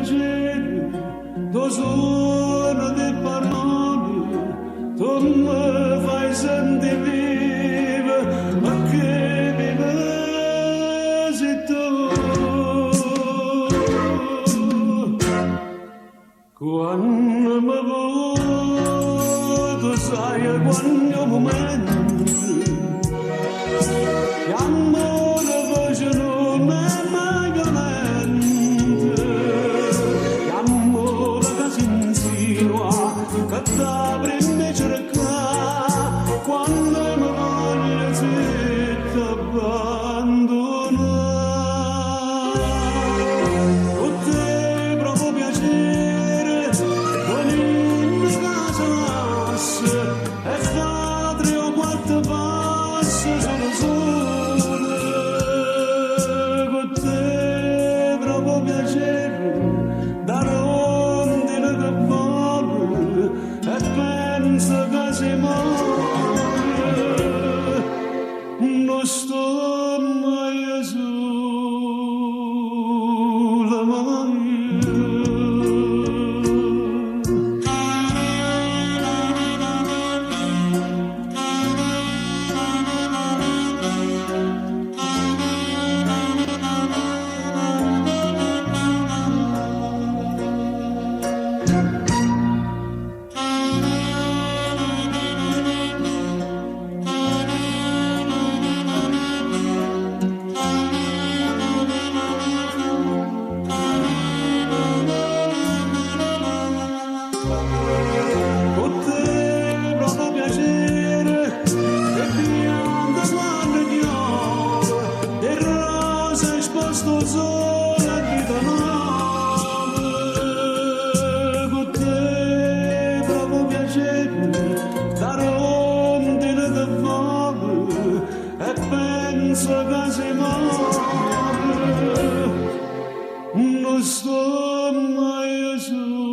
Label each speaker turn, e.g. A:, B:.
A: piacere, tu suono di parole, tu mi fai sentire viva, ma che viva sei tu. Quando mi vuoi, sai quando momento, che amore voce non è mai violento, che amore che si insinua, che da prende cerca, quando mi voglio se ti abbandona. Con te provo piacere, con in casa nostra, e fa 3 o 4 passi sono sole. Con te provo piacere, da rondine che vuole, e penso che si muore. Non sto mai sulla maglia. Con te provo piacere, e pianta quando piove, e rosa esposto al sole a vita nuova. Con te provo piacere, da rondine che vuole, e penso che si muore. Non sto mai su